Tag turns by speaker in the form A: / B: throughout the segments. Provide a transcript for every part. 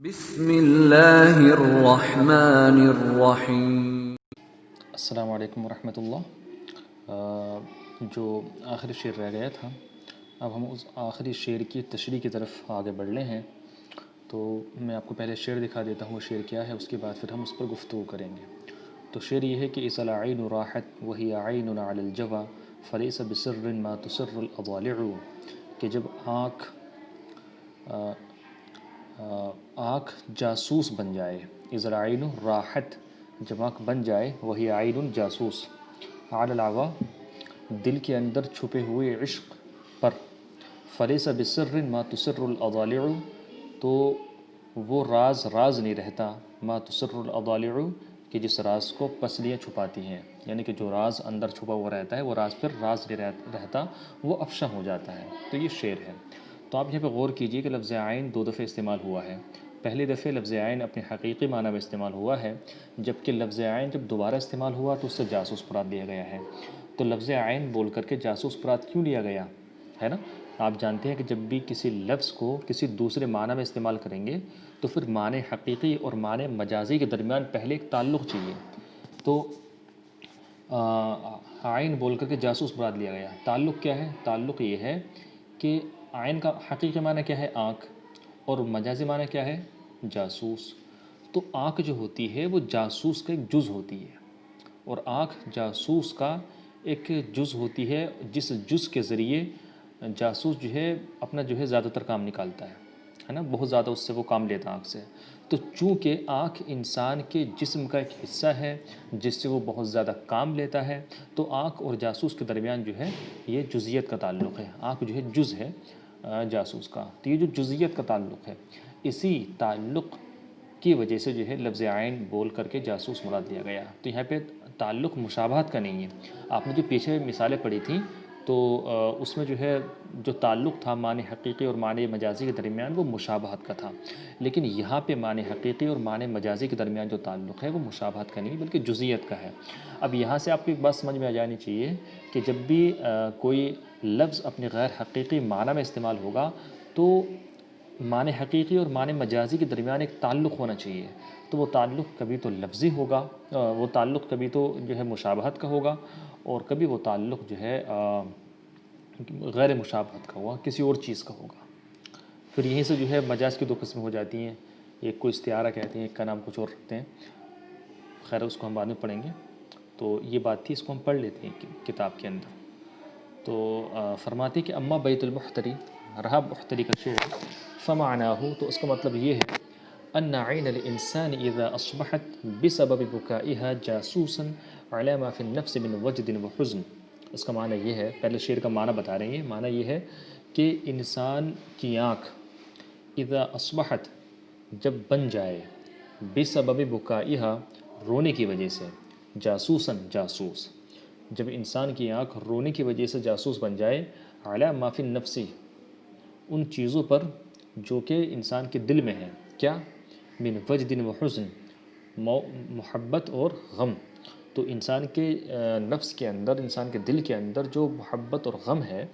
A: بسم اللہ الرحمن الرحیم۔
B: السلام علیکم ورحمۃ اللہ۔ جو آخری شعر رہ گیا تھا، اب ہم اس آخری شعر کی تشریح کی طرف آگے بڑھ رہے ہیں۔ تو میں آپ کو پہلے شعر دکھا دیتا ہوں وہ شعر کیا ہے، اس کے بعد پھر ہم اس پر گفتگو کریں گے۔ تو شعر یہ ہے کہ اذا العین راحت وہی عین علی الجوی فلیس بسر ما تسر الاضالع، کہ جب آنکھ جاسوس بن جائے، اذا العین راحت، جب آنکھ بن جائے، وہی عین جاسوس، علی العوا، دل کے اندر چھپے ہوئے عشق پر، فلیس بسر ما تسر الاضالع، تو وہ راز نہیں رہتا، ما تسر الاضالع، کہ جس راز کو پسلیاں چھپاتی ہیں، یعنی کہ جو راز اندر چھپا ہوا رہتا ہے وہ راز پھر راز نہیں رہتا، وہ افشا ہو جاتا ہے۔ تو یہ شعر ہے۔ تو آپ یہاں پہ غور کیجئے کہ لفظ عین دو دفعہ استعمال ہوا ہے۔ پہلی دفعہ لفظ عین اپنے حقیقی معنی میں استعمال ہوا ہے، جبکہ لفظ عین جب دوبارہ استعمال ہوا تو اس سے جاسوس مراد لیا گیا ہے۔ تو لفظ عین بول کر کے جاسوس مراد کیوں لیا گیا ہے نا؟ آپ جانتے ہیں کہ جب بھی کسی لفظ کو کسی دوسرے معنی میں استعمال کریں گے تو پھر معنی حقیقی اور معنی مجازی کے درمیان پہلے ایک تعلق چاہیے۔ تو عین بول کر کے جاسوس مراد لیا گیا۔ تعلق کیا ہے؟ تعلق یہ ہے کہ عین کا حقیقی معنی کیا ہے؟ آنکھ، اور مجازی معنی کیا ہے؟ جاسوس۔ تو آنکھ جو ہوتی ہے وہ جاسوس کا ایک جز ہوتی ہے، اور آنکھ جاسوس کا ایک جز ہوتی ہے، جس جز کے ذریعے جاسوس جو ہے اپنا جو ہے زیادہ تر کام نکالتا ہے نا، بہت زیادہ اس سے وہ کام لیتا ہے آنکھ سے۔ تو چونکہ آنکھ انسان کے جسم کا ایک حصہ ہے جس سے وہ بہت زیادہ کام لیتا ہے، تو آنکھ اور جاسوس کے درمیان جو ہے یہ جزئیت کا تعلق ہے۔ آنکھ جو ہے جز ہے جاسوس کا، تو یہ جو جزئیت کا تعلق ہے، اسی تعلق کی وجہ سے جو ہے لفظ عین بول کر کے جاسوس مراد لیا گیا۔ تو یہاں پہ تعلق مشابہت کا نہیں ہے۔ آپ نے جو پیچھے مثالیں پڑھی تھیں تو اس میں جو ہے جو تعلق تھا معنی حقیقی اور معنی مجازی کے درمیان وہ مشابہت کا تھا، لیکن یہاں پہ معنی حقیقی اور معنی مجازی کے درمیان جو تعلق ہے وہ مشابہت کا نہیں بلکہ جزئیت کا ہے۔ اب یہاں سے آپ کو ایک بات سمجھ میں آ جانی چاہیے کہ جب بھی کوئی لفظ اپنے غیر حقیقی معنی میں استعمال ہوگا تو معنی حقیقی اور معنی مجازی کے درمیان ایک تعلق ہونا چاہیے۔ تو وہ تعلق کبھی تو لفظی ہوگا، وہ تعلق کبھی تو جو ہے مشابہت کا ہوگا، اور کبھی وہ تعلق جو ہے غیر مشابہت کا ہوگا، کسی اور چیز کا ہوگا۔ پھر یہیں سے جو ہے مجاز کی دو قسمیں ہو جاتی ہیں، ایک کو استعارہ کہتے ہیں، ایک کا نام کچھ اور رکھتے ہیں، خیر اس کو ہم بعد میں پڑھیں گے۔ تو یہ بات تھی، اس کو ہم پڑھ لیتے ہیں کتاب کے اندر۔ تو فرماتے کہ اما بیت المحتری، رہا محتری کا شعر، فمعناہ، تو اس کا مطلب یہ ہے ان عین الانسان اذا اصبحت بسبب بکائها جاسوسا علی ما فی النفس من وجد وحزن۔ اس کا معنی یہ ہے، پہلے شعر کا معنی بتا رہے ہیں، معنی یہ ہے کہ انسان کی آنکھ اذا اصبحت، جب بن جائے، بسبب بکائها، رونے کی وجہ سے، جاسوسا، جاسوس، جب انسان کی آنکھ رونے کی وجہ سے جاسوس بن جائے، علی ما فی النفس، ان چیزوں پر جو کہ انسان کے دل میں ہے، کیا؟ من وجد و حزن، محبت اور غم۔ تو انسان کے نفس کے اندر، انسان کے دل کے اندر جو محبت اور غم ہے،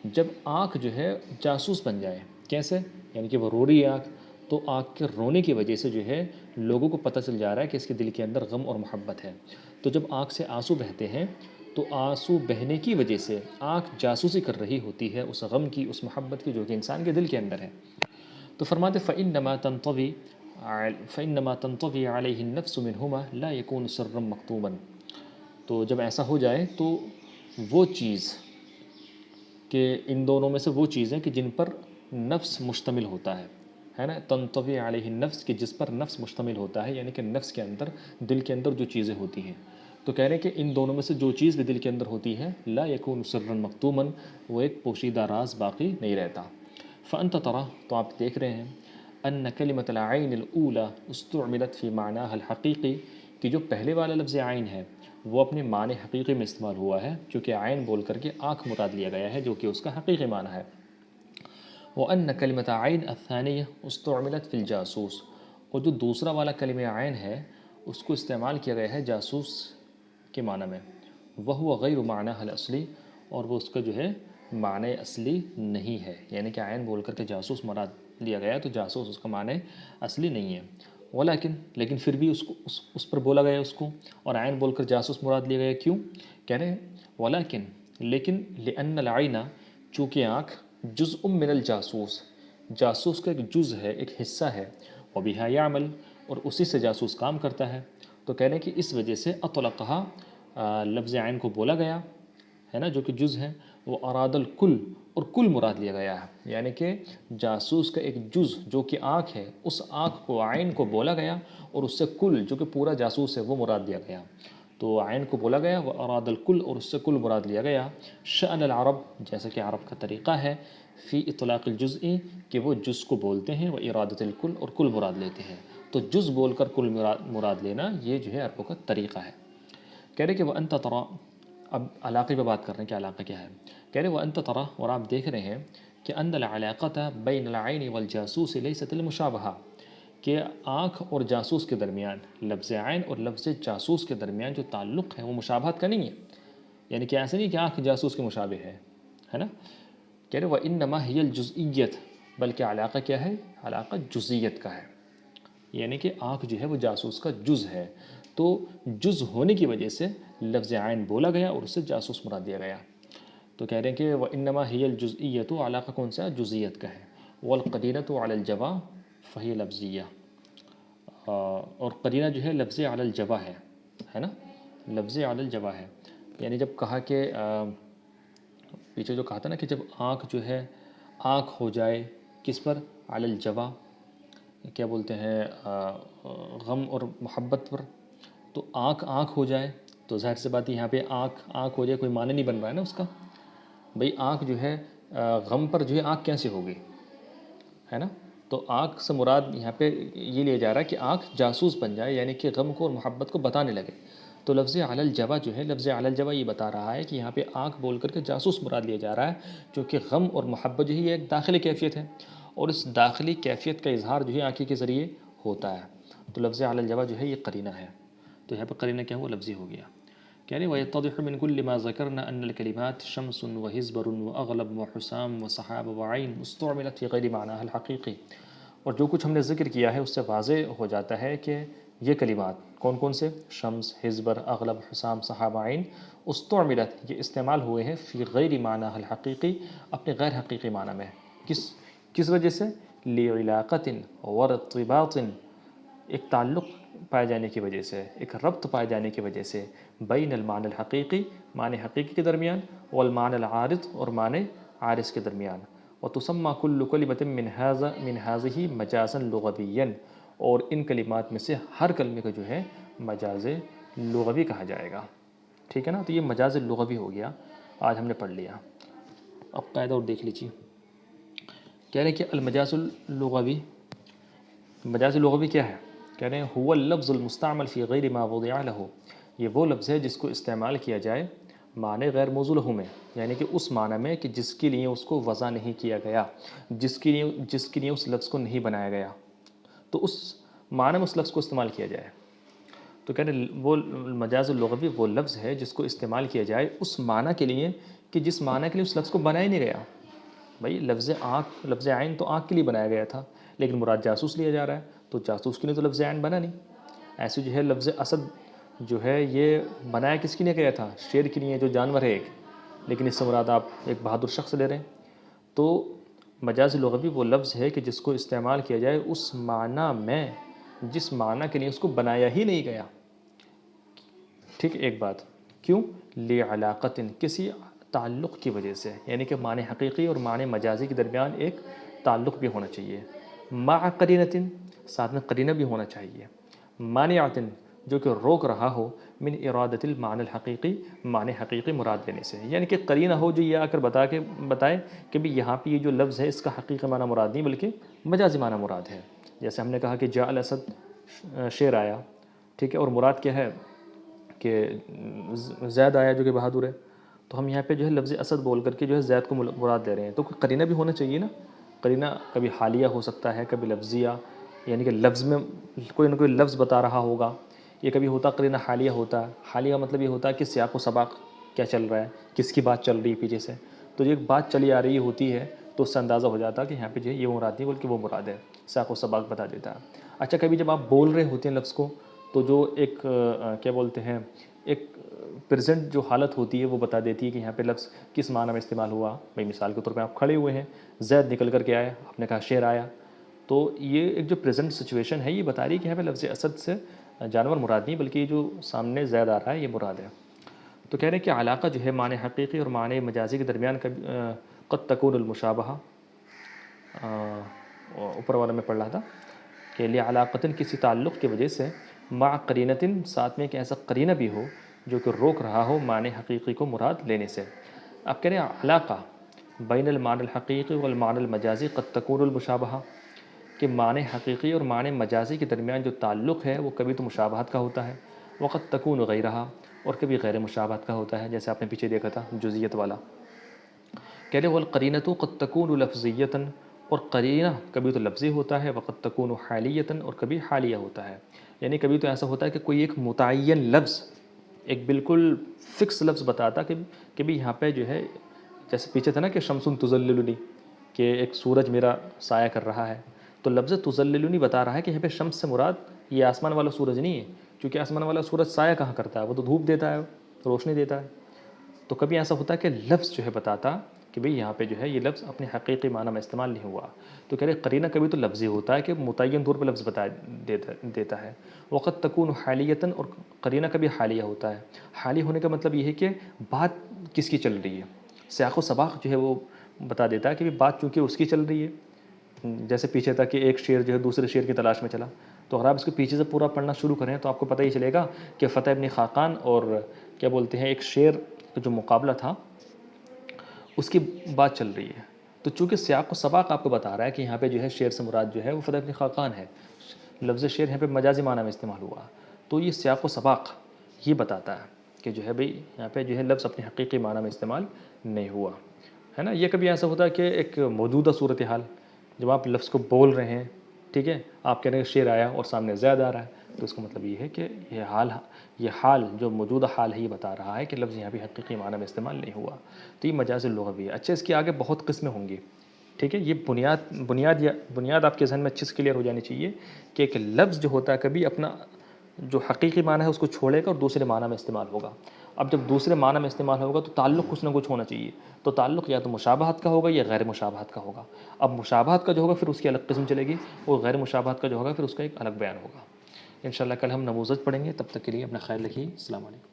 B: جب آنکھ جو ہے جاسوس بن جائے، کیسے؟ یعنی کہ وہ رو رہی ہے آنکھ، تو آنکھ کے رونے کی وجہ سے جو ہے لوگوں کو پتہ چل جا رہا ہے کہ اس کے دل کے اندر غم اور محبت ہے۔ تو جب آنکھ سے آنسو بہتے ہیں تو آنسو بہنے کی وجہ سے آنکھ جاسوسی کر رہی ہوتی ہے اس غم کی، اس محبت کی جو کہ انسان کے دل کے اندر ہے۔ تو فرماتے فإنما تنطوي عليه النفس منهما لا يكون سرا مكتوما، تو جب ایسا ہو جائے تو وہ چیز کہ ان دونوں میں سے وہ چیزیں کہ جن پر نفس مشتمل ہوتا ہے نا، تنطوی علیہ النفس، کہ جس پر نفس مشتمل ہوتا ہے، یعنی کہ نفس کے اندر، دل کے اندر جو چیزیں ہوتی ہیں، تو کہہ رہے ہیں کہ ان دونوں میں سے جو چیز بھی دل کے اندر ہوتی ہے، لا یکون سرا مکتوما، وہ ایک پوشیدہ راز باقی نہیں رہتا۔ فانت ترى، تو آپ دیکھ رہے ہیں، ان کلمۃ العین الاولی استعملت فی معناها الحقیقی، کہ جو پہلے والا لفظ عین ہے وہ اپنے معنی حقیقی میں استعمال ہوا ہے، چونکہ عین بول کر کے آنکھ مراد لیا گیا ہے جو کہ اس کا حقیقی معنی ہے۔ وَأَنَّ كَلِمَةَ عَيْن الثَّانِيَةِ استُعْمِلَتْ فِي الْجَاسُوس، اور جو دوسرا والا کلمہ عین ہے اس کو استعمال کیا گیا ہے جاسوس کے معنی میں، وَهُوَ غَيْرُ مَعْنَاهَا الْأَصْلِي، اور وہ اس کا جو ہے معنی اصلی نہیں ہے، یعنی کہ عین بول کر کے جاسوس مراد لیا گیا ہے تو جاسوس اس کا معنی اصلی نہیں ہے. ولیکن لیکن پھر بھی اس کو اس پر بولا گیا اس کو اور عین بول کر جاسوس مراد لیا گیا. کیوں؟ کہہ رہے ہیں ولیکن لیکن لأن العین چونکہ آنکھ جزء من الجاسوس جاسوس کا ایک جز ہے ایک حصہ ہے. وبہا یعمل اور اسی سے جاسوس کام کرتا ہے. تو کہہ رہے ہیں کہ اس وجہ سے اطلقہا لفظ عین کو بولا گیا ہے نا جو کہ جز ہے. وہ اراد الکل اور کل مراد لیا گیا ہے. یعنی کہ جاسوس کا ایک جز جو کہ آنکھ ہے اس آنکھ کو عین کو بولا گیا اور اس سے کل جو کہ پورا جاسوس ہے وہ مراد لیا گیا. تو عین کو بولا گیا وہ اراد الکل اور اس سے کل مراد لیا گیا. شأن العرب جیسا کہ عرب کا طریقہ ہے فی اطلاق الجزء کہ وہ جز کو بولتے ہیں وہ ارادت الکل اور کل مراد لیتے ہیں. تو جز بول کر کل مراد لینا یہ جو ہے عربوں کا طریقہ ہے. کہہ رہے کہ وہ انت ترا اب علاقے پہ بات کر رہے ہیں کہ علاقہ کیا ہے. کہہ رہے وہ انت ترا اور آپ دیکھ رہے ہیں کہ ان العلاقۃ بین العین والجاسوس لیست المشابہہ کہ آنکھ اور جاسوس کے درمیان لفظ عین اور لفظ جاسوس کے درمیان جو تعلق ہے وہ مشابہت کا نہیں ہے. یعنی کہ ایسا نہیں کہ آنکھ جاسوس کے مشابہ ہے نا. کہہ رہے وانما ہی الجزئیت بلکہ علاقہ کیا ہے علاقہ جزئیت کا ہے. یعنی کہ آنکھ جو ہے وہ جاسوس کا جز ہے. تو جز ہونے کی وجہ سے لفظ عین بولا گیا اور اس سے جاسوس مراد دیا گیا. تو کہہ رہے ہیں کہ وانما ہی الجزئیت علاقہ کون سا جزئیت کا ہے. والقرینۃ علی الجوا فہی لفظیہ اور قرینہ جو ہے لفظ علی الجوا ہے نا لفظ علی الجوا ہے. یعنی جب کہا کہ پیچھے جو کہا تھا نا کہ جب آنکھ جو ہے آنکھ ہو جائے کس پر علی الجوا کیا بولتے ہیں غم اور محبت پر. تو آنکھ ہو جائے تو ظاہر سی بات ہے یہاں پہ آنکھ ہو جائے کوئی معنی نہیں بن رہا ہے نا اس کا. بھئی آنکھ جو ہے غم پر جو ہے آنکھ کیسے ہوگی ہے نا. تو آنکھ سے مراد یہاں پہ یہ لیا جا رہا ہے کہ آنکھ جاسوس بن جائے یعنی کہ غم کو اور محبت کو بتانے لگے. تو لفظ علی الجوا جو ہے لفظ علی الجوا یہ بتا رہا ہے کہ یہاں پہ آنکھ بول کر کے جاسوس مراد لیا جا رہا ہے کیونکہ غم اور محبت جو ہے یہ ایک داخلی کیفیت ہے اور اس داخلی کیفیت کا اظہار جو ہے آنکھ کے ذریعے ہوتا ہے. تو لفظ علی الجوا جو ہے یہ قرینہ ہے. تو یہاں پہ قرینہ کیا ہوا لفظی ہو گیا. کہہ رہے وَيَتَّضِحُ مِنْ كُلِّ مَا ذَكَرْنَا أَنَّ الْكَلِمَاتِ شَمْسٌ وَحِزْبَرٌ وَأَغْلَبٌ وَحُسَامٌ وَسَحَابٌ وَعَيْنٌ اسْتُعْمِلَتْ فِي غَيْرِ مَعْنَاهَا الْحَقِيقِي. اور جو کچھ ہم نے ذکر کیا ہے اس سے واضح ہو جاتا ہے کہ یہ کلمات کون کون سے شمس حزبر اغلب حسام صحاب عین استعملت یہ استعمال ہوئے ہیں فی غیر معنی الحقیقی اپنے غیر حقیقی معنی میں. کس وجہ سے لعلاقت وارتباط ایک تعلق پائے جانے کی وجہ سے ایک ربط پائے جانے کی وجہ سے بین المعنی الحقیقی معنی حقیقی کے درمیان والمعنی العارض اور معنی عارض کے درمیان. وتسمى كل كلمة من هذه مجازا لغويا اور ان کلمات میں سے ہر کلمے کا جو ہے مجاز لغوی کہا جائے گا. ٹھیک ہے نا. تو یہ مجاز لغوی ہو گیا آج ہم نے پڑھ لیا. اب قاعدہ اور دیکھ لیجیے. کہہ رہے ہیں کہ المجاز اللغوی مجاز لغوی کیا ہے. کہہ رہے ہیں هو اللفظ المستعمل في غیر ما وضع له یہ وہ لفظ ہے جس کو استعمال کیا جائے معنی غیر موضوع له میں یعنی کہ اس معنی میں کہ جس کے لیے اس کو وضع نہیں کیا گیا جس کے لیے اس لفظ کو نہیں بنایا گیا تو اس معنی میں اس لفظ کو استعمال کیا جائے. تو کہہ رہے وہ مجاز اللغوی وہ لفظ ہے جس کو استعمال کیا جائے اس معنی کے لیے کہ جس معنی کے لیے اس لفظ کو بنایا نہیں گیا. بھائی لفظ آنکھ لفظ عین تو آنکھ کے لیے بنایا گیا تھا لیکن مراد جاسوس لیا جا رہا ہے تو جاسوس کے لیے تو لفظ عین بنا نہیں. ایسے جو ہے لفظ اسد جو ہے یہ بنایا کس کے لیے گیا تھا شیر کے لیے جو جانور ہے ایک لیکن اس سے مراد آپ ایک بہادر شخص لے رہے ہیں. تو مجاز لغوی وہ لفظ ہے کہ جس کو استعمال کیا جائے اس معنی میں جس معنی کے لیے اس کو بنایا ہی نہیں گیا. ٹھیک ایک بات کیوں لعلاقت کسی تعلق کی وجہ سے یعنی کہ معنی حقیقی اور معنی مجازی کے درمیان ایک تعلق بھی ہونا چاہیے. مع قرینۃ ساتھ میں قرینہ بھی ہونا چاہیے. مانعۃ جو کہ روک رہا ہو من ارادت المعنی الحقیقی معنی حقیقی مراد دینے سے یعنی کہ قرینہ ہو جو یہ آ کر بتائے کہ بھی یہاں پہ یہ جو لفظ ہے اس کا حقیقی معنی مراد نہیں بلکہ مجازی معنی مراد ہے. جیسے ہم نے کہا کہ جاء الاسد شیر آیا ٹھیک ہے اور مراد کیا ہے کہ زید آیا جو کہ بہادر ہے. تو ہم یہاں پہ جو ہے لفظ اسد بول کر کے جو ہے زید کو مراد دے رہے ہیں. تو کوئی قرینہ بھی ہونا چاہیے نا. قرینہ کبھی حالیہ ہو سکتا ہے کبھی لفظیہ یعنی کہ لفظ میں کوئی نہ کوئی لفظ بتا رہا ہوگا. یہ کبھی ہوتا قرینہ حالیہ ہوتا ہے. حالیہ مطلب یہ ہوتا ہے کہ سیاق و سباق کیا چل رہا ہے کس کی بات چل رہی ہے پیچھے سے. تو جو ایک بات چلی آ رہی ہوتی ہے تو اس سے اندازہ ہو جاتا کہ یہاں پہ جو ہے یہ مراد نہیں بلکہ وہ مراد ہے، سیاق و سباق بتا دیتا ہے۔ اچھا کبھی جب آپ بول رہے ہوتے ہیں لفظ کو تو جو ایک کیا بولتے ہیں ایک پریزنٹ جو حالت ہوتی ہے وہ بتا دیتی ہے کہ یہاں پہ لفظ کس معنی میں استعمال ہوا۔ بھائی مثال کے طور پہ آپ کھڑے ہوئے ہیں، زید نکل کر کے آیا، آپ نے کہا شیر آیا، تو یہ ایک جو پریزنٹ سچویشن ہے یہ بتا رہی ہے کہ یہاں پہ لفظ اسد سے جانور مراد نہیں بلکہ یہ جو سامنے زید آ رہا ہے یہ مراد ہے۔ تو کہہ رہے ہیں کہ علاقہ جو ہے معنی حقیقی اور معنی مجازی کے درمیان قد تکون المشابہہ، اوپر والا میں پڑھ رہا تھا کہ لعلاقتن کسی تعلق کی وجہ سے، مع قرینتن ساتھ میں ایک ایسا قرینہ بھی ہو جو کہ روک رہا ہو معنی حقیقی کو مراد لینے سے۔ اب کہہ رہے ہیں علاقہ بین المعنی الحقیقی والمعنی المجازی قد تکون المشابہہ، کہ معنی حقیقی اور معنی مجازی کے درمیان جو تعلق ہے وہ کبھی تو مشابہت کا ہوتا ہے، وقت تکون غیرہا، اور کبھی غیر مشابہت کا ہوتا ہے، جیسے آپ نے پیچھے دیکھا تھا جزئیت والا۔ کہہ رہے والقرینۃ قد تکون لفظیۃ، اور قرینہ کبھی تو لفظی ہوتا ہے، وقت تکون حالیۃ، اور کبھی حالیہ ہوتا ہے، یعنی کبھی تو ایسا ہوتا ہے کہ کوئی ایک متعین لفظ، ایک بالکل فکس لفظ بتاتا کہ بھی یہاں پہ جو ہے، جیسے پیچھے تھا نا کہ شمس تظللنی، کہ ایک سورج میرا سایہ کر رہا ہے، تو لفظ تظللنی بتا رہا ہے کہ یہاں پہ شمس سے مراد یہ آسمان والا سورج نہیں ہے، کیونکہ آسمان والا سورج سایہ کہاں کرتا ہے، وہ تو دھوپ دیتا ہے، روشنی دیتا ہے۔ تو کبھی ایسا ہوتا ہے کہ لفظ جو ہے بتاتا کہ بھئی یہاں پہ جو ہے یہ لفظ اپنے حقیقی معنی میں استعمال نہیں ہوا، تو کہہ رہے قرینہ کبھی تو لفظی ہوتا ہے کہ متعین طور پہ لفظ بتا دیتا ہے، وقت تکون حالیتاً، اور قرینہ کبھی حالیہ ہوتا ہے۔ حالی ہونے کا مطلب یہ ہے کہ بات کس کی چل رہی ہے، سیاق و سباق جو ہے وہ بتا دیتا ہے کہ بات چونکہ اس کی چل رہی ہے، جیسے پیچھے تھا کہ ایک شیر جو ہے دوسرے شیر کی تلاش میں چلا، تو اگر آپ اس کو پیچھے سے پورا پڑھنا شروع کریں تو آپ کو پتہ ہی چلے گا کہ فتح ابن خاقان اور کیا بولتے ہیں ایک شیر کا جو مقابلہ تھا اس کی بات چل رہی ہے، تو چونکہ سیاق و سباق آپ کو بتا رہا ہے کہ یہاں پہ جو ہے شیر سے مراد جو ہے وہ فتح ابن خاقان ہے، لفظ شیر یہاں پہ مجازی معنی میں استعمال ہوا، تو یہ سیاق و سباق یہ بتاتا ہے کہ جو ہے بھئی یہاں پہ جو ہے لفظ اپنے حقیقی معنی میں استعمال نہیں ہوا ہے نا۔ یہ کبھی ایسا ہوتا ہے کہ ایک موجودہ صورتحال جب آپ لفظ کو بول رہے ہیں، ٹھیک ہے، آپ کہہ رہے ہیں شیر آیا اور سامنے زید آ رہا ہے، تو اس کا مطلب یہ ہے کہ یہ حال جو موجودہ حال ہے یہ بتا رہا ہے کہ لفظ یہاں بھی حقیقی معنی میں استعمال نہیں ہوا، تو یہ مجاز لغوی ہے۔ اچھا اس کی آگے بہت قسمیں ہوں گی، ٹھیک ہے، یہ بنیاد آپ کے ذہن میں اچھے سے کلیئر ہو جانی چاہیے کہ ایک لفظ جو ہوتا ہے کبھی اپنا جو حقیقی معنی ہے اس کو چھوڑے گا اور دوسرے معنی میں استعمال ہوگا۔ اب جب دوسرے معنی میں استعمال ہوگا تو تعلق کچھ نہ کچھ ہونا چاہیے، تو تعلق یا تو مشابہت کا ہوگا یا غیر مشابہت کا ہوگا۔ اب مشابہت کا جو ہوگا پھر اس کی الگ قسم چلے گی، اور غیر مشابہت کا جو ہوگا پھر اس کا ایک الگ بیان ہوگا۔ انشاءاللہ کل ہم نموذج پڑھیں گے، تب تک کے لیے اپنا خیال رکھیے، السلام علیکم۔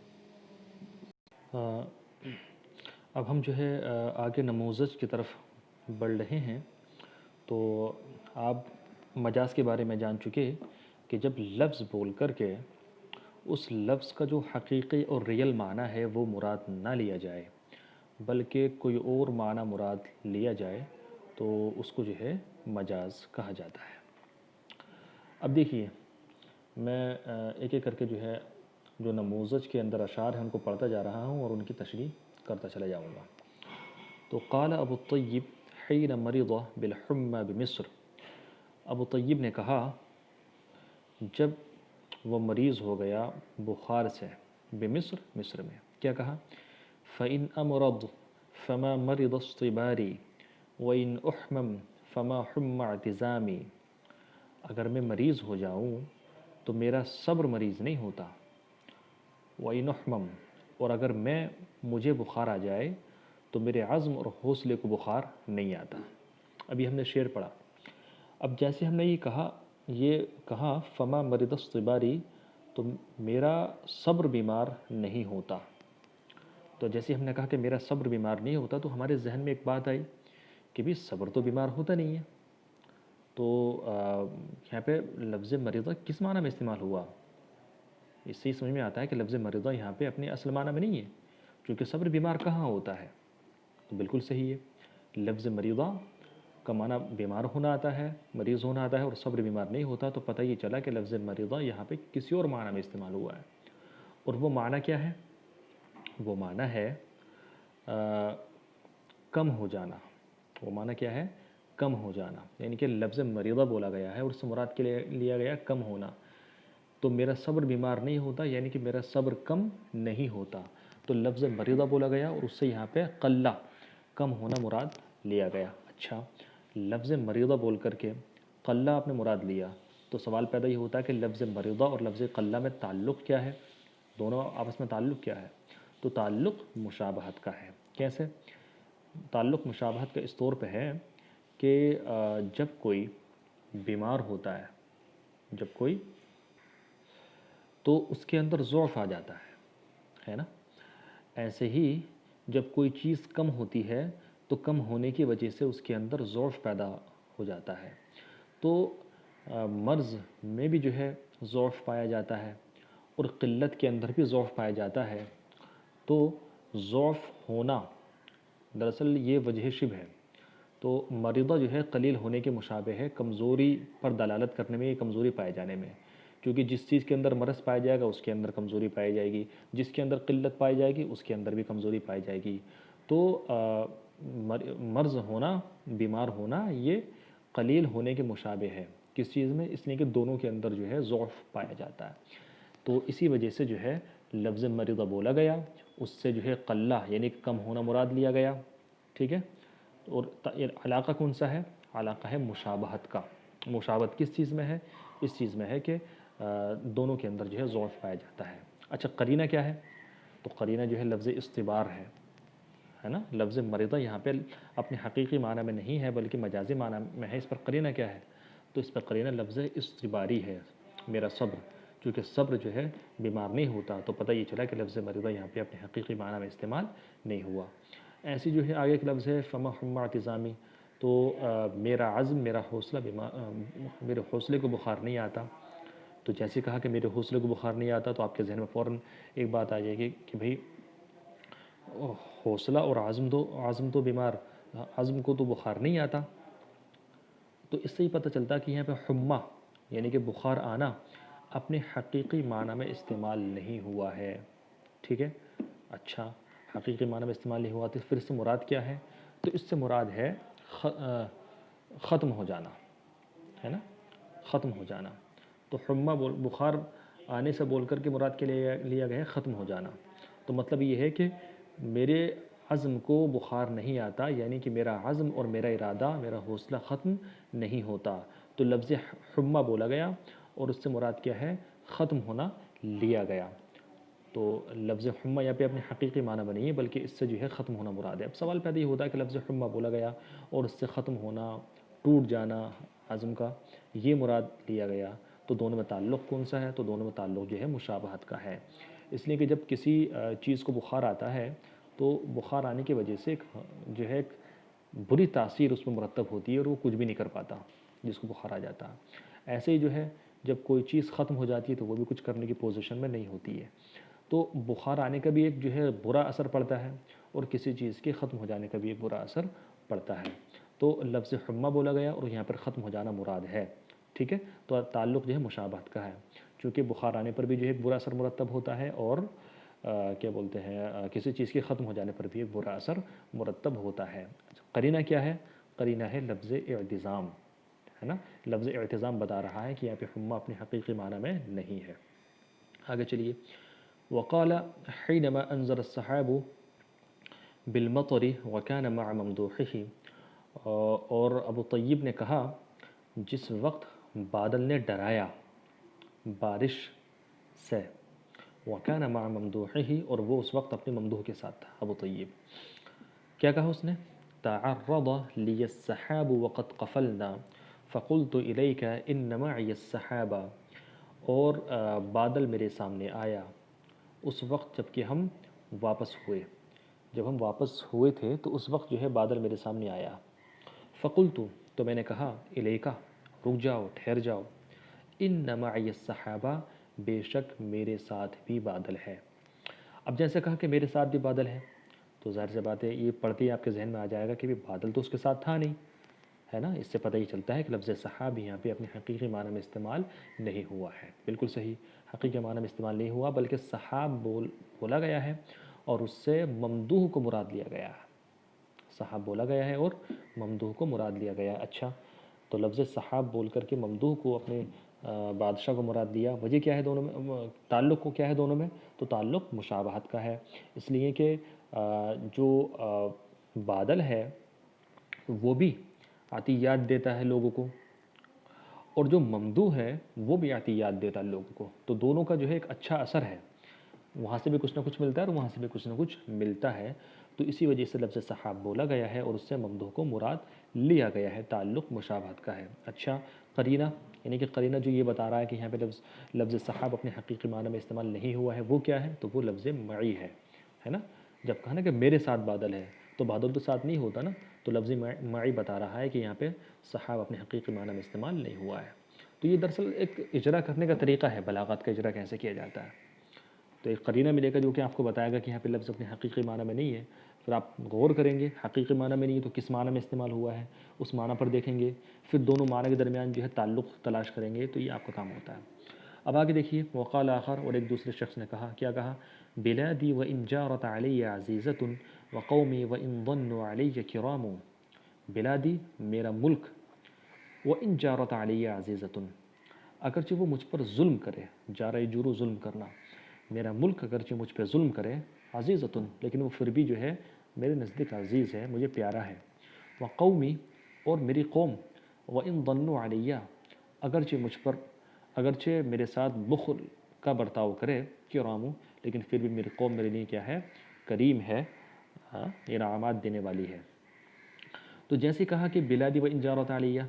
B: اب ہم جو ہے آگے نموذج کی طرف بڑھ رہے ہیں، تو آپ مجاز کے بارے میں جان چکے کہ جب لفظ بول کر کے اس لفظ کا جو حقیقی اور ریئل معنی ہے وہ مراد نہ لیا جائے بلکہ کوئی اور معنی مراد لیا جائے تو اس کو جو ہے مجاز کہا جاتا ہے۔ اب دیکھیے میں ایک ایک کر کے جو ہے جو نموذج کے اندر اشعار ہیں ان کو پڑھتا جا رہا ہوں اور ان کی تشریح کرتا چلا جاؤں گا۔ تو قال ابو الطیب حین مرض بالحمى بمصر، ابو طیب نے کہا جب وہ مریض ہو گیا بخار سے، بمصر مصر میں، کیا کہا؟ فإن أمرض فما مرض اصطباري وإن أحمم فما حم اعتزامي، اگر میں مریض ہو جاؤں تو میرا صبر مریض نہیں ہوتا، وإن أحمم، اور اگر مجھے بخار آ جائے تو میرے عزم اور حوصلے کو بخار نہیں آتا۔ ابھی ہم نے شعر پڑھا، اب جیسے ہم نے یہ کہا فما مرض اصطباری، تو میرا صبر بیمار نہیں ہوتا، تو جیسے ہم نے کہا کہ میرا صبر بیمار نہیں ہوتا تو ہمارے ذہن میں ایک بات آئی کہ بھی صبر تو بیمار ہوتا نہیں ہے، تو یہاں پہ لفظ مریضہ کس معنی میں استعمال ہوا؟ اس سے سمجھ میں آتا ہے کہ لفظ مریضہ یہاں پہ اپنے اصل معنی میں نہیں ہے، کیونکہ صبر بیمار کہاں ہوتا ہے، تو بالکل صحیح ہے، لفظ مریضہ کا معنی بیمار ہونا آتا ہے، مریض ہونا آتا ہے، اور صبر بیمار نہیں ہوتا، تو پتہ یہ چلا کہ لفظ مریضہ یہاں پہ کسی اور معنی میں استعمال ہوا ہے، اور وہ معنی کیا ہے؟ وہ معنی ہے کم ہو جانا۔ وہ معنی کیا ہے؟ کم ہو جانا، یعنی کہ لفظ مریضہ بولا گیا ہے اور اس سے مراد کے لیے لیا گیا کم ہونا، تو میرا صبر بیمار نہیں ہوتا یعنی کہ میرا صبر کم نہیں ہوتا، تو لفظ مریضہ بولا گیا اور اس سے یہاں پہ قلہ کم ہونا مراد لیا گیا۔ اچھا، لفظ مریضہ بول کر کے قلہ آپ نے مراد لیا، تو سوال پیدا یہ ہوتا ہے کہ لفظ مریضہ اور لفظ قلہ میں تعلق کیا ہے؟ دونوں آپس میں تعلق کیا ہے؟ تو تعلق مشابہت کا ہے۔ کیسے؟ تعلق مشابہت کا اس طور پہ ہے کہ جب کوئی بیمار ہوتا جب کوئی تو اس کے اندر ضعف آ جاتا ہے نا؟ ایسے ہی جب کوئی چیز کم ہوتی ہے تو کم ہونے کی وجہ سے اس کے اندر ضعف پیدا ہو جاتا ہے۔ تو مرض میں بھی جو ہے ضعف پایا جاتا ہے اور قلت کے اندر بھی ضعف پایا جاتا ہے۔ تو ضعف ہونا دراصل یہ وجہ شبہ ہے۔ تو مریضہ جو ہے قلیل ہونے کے مشابہ ہے، کمزوری پر دلالت کرنے میں، یہ کمزوری پائے جانے میں، کیونکہ جس چیز کے اندر مرض پایا جائے گا اس کے اندر کمزوری پائی جائے گی، جس کے اندر قلت پائی جائے گی اس کے اندر بھی کمزوری پائی جائے گی۔ تو مرض ہونا، بیمار ہونا، یہ قلیل ہونے کے مشابہ ہے۔ کس چیز میں؟ اس لیے کہ دونوں کے اندر جو ہے ضعف پایا جاتا ہے۔ تو اسی وجہ سے جو ہے لفظ مریضہ بولا گیا، اس سے جو ہے قلہ یعنی کم ہونا مراد لیا گیا، ٹھیک ہے؟ اور علاقہ کون سا ہے؟ علاقہ ہے مشابہت کا۔ مشابہت کس چیز میں ہے؟ اس چیز میں ہے کہ دونوں کے اندر جو ہے ضعف پایا جاتا ہے۔ اچھا، قرینہ کیا ہے؟ تو قرینہ جو ہے لفظ استبار ہے نا؟ لفظ مریضہ یہاں پہ اپنے حقیقی معنی میں نہیں ہے بلکہ مجازی معنی میں ہے۔ اس پر قرینہ کیا ہے؟ تو اس پر قرینہ لفظ استباری ہے، میرا صبر، کیونکہ صبر جو ہے بیمار نہیں ہوتا، تو پتہ یہ چلا کہ لفظ مریضہ یہاں پہ اپنے حقیقی معنی میں استعمال نہیں ہوا۔ ایسی جو ہے آگے ایک لفظ ہے فما حمہ اعتزامی، تو میرا عزم، میرا حوصلہ میرے حوصلے کو بخار نہیں آتا۔ تو جیسے کہا کہ میرے حوصلے کو بخار نہیں آتا، تو آپ کے ذہن میں فوراً ایک بات آ جائے گی کہ بھئی حوصلہ اور عزم تو بیمار، عزم کو تو بخار نہیں آتا۔ تو اس سے ہی پتہ چلتا کہ یہاں پہ حمہ یعنی کہ بخار آنا اپنے حقیقی معنی میں استعمال نہیں ہوا ہے، ٹھیک ہے؟ اچھا، حقیقی معنی میں استعمال نہیں ہوا تو پھر اس سے مراد کیا ہے؟ تو اس سے مراد ہے ختم ہو جانا، ہے نا؟ ختم ہو جانا۔ تو حمہ بخار آنے سے بول کر کے مراد کے لیا گیا ہے ختم ہو جانا۔ تو مطلب یہ ہے کہ میرے عزم کو بخار نہیں آتا، یعنی کہ میرا عزم اور میرا ارادہ، میرا حوصلہ ختم نہیں ہوتا۔ تو لفظ حمہ بولا گیا اور اس سے مراد کیا ہے؟ ختم ہونا لیا گیا۔ تو لفظ حمہ یہاں پہ اپنے حقیقی معنی میں نہیں ہے بلکہ اس سے جو ہے ختم ہونا مراد ہے۔ اب سوال پیدا یہ ہوتا ہے کہ لفظ حمہ بولا گیا اور اس سے ختم ہونا، ٹوٹ جانا عزم کا، یہ مراد لیا گیا، تو دونوں میں تعلق کون سا ہے؟ تو دونوں میں تعلق جو ہے مشابہت کا ہے۔ اس لیے کہ جب کسی چیز کو بخار آتا ہے تو بخار آنے کی وجہ سے جو ہے ایک بری تاثیر اس میں مرتب ہوتی ہے اور وہ کچھ بھی نہیں کر پاتا جس کو بخار آ جاتا ہے۔ ایسے ہی جو ہے جب کوئی چیز ختم ہو جاتی ہے تو وہ بھی کچھ کرنے کی پوزیشن میں نہیں ہوتی ہے۔ تو بخار آنے کا بھی ایک جو ہے برا اثر پڑتا ہے اور کسی چیز کے ختم ہو جانے کا بھی ایک برا اثر پڑتا ہے۔ تو لفظ حمہ بولا گیا اور یہاں پر ختم ہو جانا مراد ہے، ٹھیک ہے؟ تو تعلق جو ہے مشابہت کا ہے، چونکہ بخار آنے پر بھی جو ہے ایک برا اثر مرتب ہوتا ہے اور کیا بولتے ہیں کسی چیز کے ختم ہو جانے پر بھی ایک برا اثر مرتب ہوتا ہے۔ قرینہ کیا ہے؟ قرینہ ہے لفظ اعتزام، ہے نا؟ لفظ اعتزام بتا رہا ہے کہ یہاں پہ حمہ اپنے حقیقی معنی میں نہیں ہے۔ آگے چلیے، وقال حينما انزل السحاب بالمطر وكان مع ممدوحه، اور ابو طیب نے کہا جس وقت بادل نے ڈرایا بارش سے، وكان مع ممدوحه، اور وہ اس وقت اپنے ممدوح کے ساتھ تھا۔ ابو طیب کیا کہا اس نے؟ تعرض لي السحاب وقد قفلنا فقلت إليك إن معي السحاب، اور بادل میرے سامنے آیا اس وقت جب کہ ہم واپس ہوئے، جب ہم واپس ہوئے تھے تو اس وقت جو ہے بادل میرے سامنے آیا۔ فقلت، تو میں نے کہا، الیکا، رک جاؤ، ٹھہر جاؤ، ان معی السحابہ، بے شک میرے ساتھ بھی بادل ہے۔ اب جیسے کہا کہ میرے ساتھ بھی بادل ہے تو ظاہر سی بات ہے یہ پڑھتے ہی آپ کے ذہن میں آ جائے گا کہ بادل تو اس کے ساتھ تھا نہیں، ہے نا؟ اس سے پتہ ہی چلتا ہے کہ لفظ سحاب یہاں پہ اپنے حقیقی معنی میں استعمال نہیں ہوا ہے۔ بالکل صحیح، حقیقی معنی میں استعمال نہیں ہوا بلکہ سحاب بولا گیا ہے اور اس سے ممدوح کو مراد لیا گیا ہے۔ سحاب بولا گیا ہے اور ممدوح کو مراد لیا گیا ہے۔ اچھا، تو لفظ سحاب بول کر کے ممدوح کو اپنے بادشاہ کو مراد دیا، وجہ کیا ہے دونوں میں؟ تعلق کو کیا ہے دونوں میں؟ تو تعلق مشابہت کا ہے، اس لیے کہ جو بادل ہے وہ بھی عطیات دیتا ہے لوگوں کو، اور جو ممدوح ہے وہ بھی عطیات دیتا ہے لوگوں کو، تو دونوں کا جو ہے ایک اچھا اثر ہے، وہاں سے بھی کچھ نہ کچھ ملتا ہے اور وہاں سے بھی کچھ نہ کچھ ملتا ہے، تو اسی وجہ سے لفظ صحاب بولا گیا ہے اور اس سے ممدوح کو مراد لیا گیا ہے، تعلق مشابہت کا ہے۔ اچھا، قرینہ، یعنی کہ قرینہ جو یہ بتا رہا ہے کہ یہاں پہ لفظ صحاب اپنے حقیقی معنی میں استعمال نہیں ہوا ہے، وہ کیا ہے؟ تو وہ لفظ معی ہے نا؟ جب کہا نا کہ میرے ساتھ بادل ہے، تو بادل تو ساتھ نہیں ہوتا نا، تو لفظ معی بتا رہا ہے کہ یہاں پہ صحاب اپنے حقیقی معنی میں استعمال نہیں ہوا ہے۔ تو یہ دراصل ایک اجرا کرنے کا طریقہ ہے، بلاغت کا اجرا کیسے کیا جاتا ہے۔ تو ایک قرینہ ملے گا جو کہ آپ کو بتائے گا کہ یہاں پہ لفظ اپنے حقیقی معنی میں نہیں ہے، پھر آپ غور کریں گے حقیقی معنی میں نہیں ہے تو کس معنی میں استعمال ہوا ہے، اس معنی پر دیکھیں گے، پھر دونوں معنی کے درمیان جو ہے تعلق تلاش کریں گے، تو یہ آپ کا کام ہوتا ہے۔ اب آگے دیکھیے، وقال آخر، اور ایک دوسرے شخص نے کہا، کیا کہا؟ بلادی وإن جارت علی عزیزۃ وقومی وإن ظنوا علی کرام، بلادی، میرا ملک، وإن جارت علی عزیزۃ، اگرچہ وہ مجھ پر ظلم کرے، جارہ یجورو ظلم کرنا، میرا ملک اگرچہ مجھ پہ ظلم کرے، عزیزۃ، لیکن وہ پھر بھی جو ہے میرے نزدیک عزیز ہے، مجھے پیارا ہے، وقومی، اور میری قوم، وإن ظنوا علی، اگرچہ میرے ساتھ بخل کا برتاؤ کرے، کرامو، لیکن پھر بھی میری قوم میرے لیے کیا ہے؟ کریم ہے، انعامات دینے والی ہے۔ تو جیسے کہا کہ بلادی وإن جارت علیہ،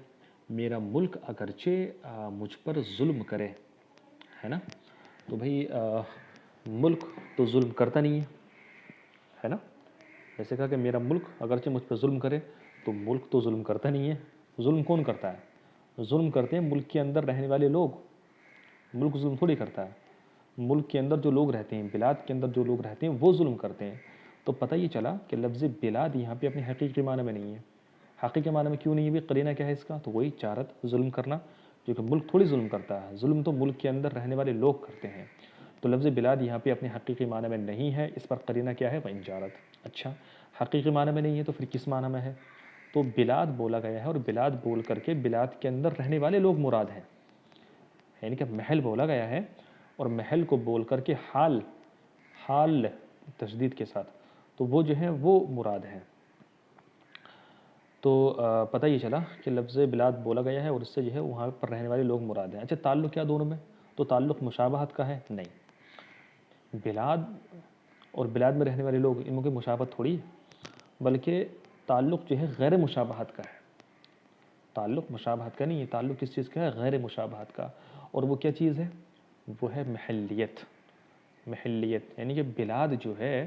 B: میرا ملک اگرچہ مجھ پر ظلم کرے، ہے نا؟ تو بھئی ملک تو ظلم کرتا نہیں ہے نا؟ جیسے کہا کہ میرا ملک اگرچہ مجھ پہ ظلم کرے، تو ملک تو ظلم کرتا نہیں ہے، ظلم کون کرتا ہے؟ ظلم کرتے ہیں ملک کے اندر رہنے والے لوگ، ملک ظلم تھوڑی کرتا ہے، ملک کے اندر جو لوگ رہتے ہیں، بلاد کے اندر جو لوگ رہتے ہیں وہ ظلم کرتے ہیں۔ تو پتہ یہ چلا کہ لفظ بلاد یہاں پہ اپنے حقیقی معنی میں نہیں ہے۔ حقیقی معنی میں کیوں نہیں ہے بھی؟ قرینہ کیا ہے اس کا؟ تو وہی چارت، ظلم کرنا، جو کہ ملک تھوڑی ظلم کرتا ہے، ظلم تو ملک کے اندر رہنے والے لوگ کرتے ہیں۔ تو لفظ بلاد یہاں پہ اپنے حقیقی معنی میں نہیں ہے، اس پر قرینہ کیا ہے؟ وإن جارت۔ اچھا، حقیقی معنی میں نہیں ہے تو پھر کس معنی میں ہے؟ تو بلاد بولا گیا ہے، اور بلاد بول کر کے بلاد کے اندر رہنے والے لوگ مراد ہیں، یعنی کہ محل بولا گیا ہے، اور محل کو بول کر کے حال تشدید کے ساتھ، تو وہ جو ہے وہ مراد ہے۔ تو پتہ یہ چلا کہ لفظ بلاد بولا گیا ہے اور اس سے جو ہے وہاں پر رہنے والے لوگ مراد ہیں۔ اچھا، تعلق کیا دونوں میں؟ تو تعلق مشابہت کا ہے؟ نہیں، بلاد اور بلاد میں رہنے والے لوگ، ان میں کوئی مشابہت تھوڑی ہے، بلکہ تعلق جو ہے غیر مشابہت کا ہے۔ تعلق مشابہت کا نہیں ہے، تعلق کس چیز کا ہے؟ غیر مشابہت کا، اور وہ کیا چیز ہے؟ وہ ہے محلیت۔ محلیت یعنی کہ بلاد جو ہے،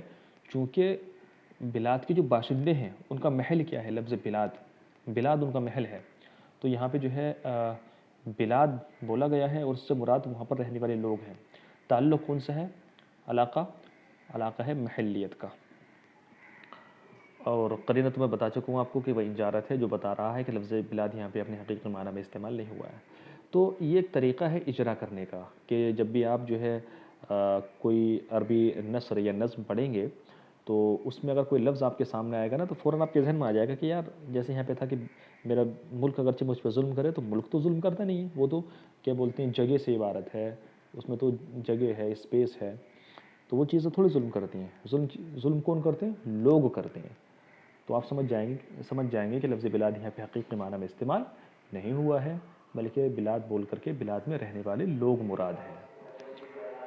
B: چونکہ بلاد کے جو باشندے ہیں ان کا محل کیا ہے؟ لفظ بلاد، بلاد ان کا محل ہے، تو یہاں پہ جو ہے بلاد بولا گیا ہے اور اس سے مراد وہاں پر رہنے والے لوگ ہیں۔ تعلق کون سا ہے؟ علاقہ ہے محلیت کا۔ اور قرینہ تو میں بتا چکا ہوں آپ کو کہ وہ اجارت ہے، جو بتا رہا ہے کہ لفظ بلاد یہاں پہ اپنے حقیقی معنی میں استعمال نہیں ہوا ہے۔ تو یہ ایک طریقہ ہے اجرا کرنے کا، کہ جب بھی آپ جو ہے کوئی عربی نثر یا نظم پڑھیں گے تو اس میں اگر کوئی لفظ آپ کے سامنے آئے گا نا، تو فوراً آپ کے ذہن میں آ جائے گا کہ یار جیسے یہاں پہ تھا کہ میرا ملک اگرچہ مجھ پہ ظلم کرے، تو ملک تو ظلم کرتا نہیں ہے، وہ تو کیا بولتے ہیں جگہ سے عبارت ہے، اس میں تو جگہ ہے، اسپیس ہے، تو وہ چیزیں تھوڑی ظلم کرتی ہیں۔ ظلم کون کرتے ہیں؟ لوگ کرتے ہیں۔ تو آپ سمجھ جائیں گے کہ لفظ بلاد یہاں پہ حقیقی معنی میں استعمال نہیں ہوا ہے، بلکہ بلاد بول کر کے بلاد میں رہنے والے لوگ مراد ہیں۔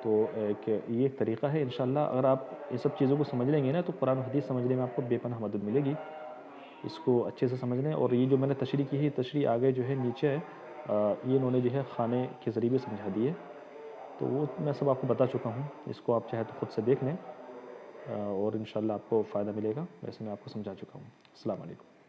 B: تو یہ ایک طریقہ ہے، انشاءاللہ اگر آپ یہ سب چیزوں کو سمجھ لیں گے نا، تو قرآن و حدیث سمجھنے میں آپ کو بے پناہ مدد ملے گی۔ اس کو اچھے سے سمجھ لیں، اور یہ جو میں نے تشریح کی ہے، تشریح آگے جو ہے نیچے ہے، یہ انہوں نے جو ہے خانے کے ذریعے بھی سمجھا دی ہے، تو وہ میں سب آپ کو بتا چکا ہوں، اس کو آپ چاہے تو خود سے دیکھ لیں، اور انشاءاللہ آپ کو فائدہ ملے گا، ویسے میں آپ کو سمجھا چکا ہوں۔ السلام علیکم۔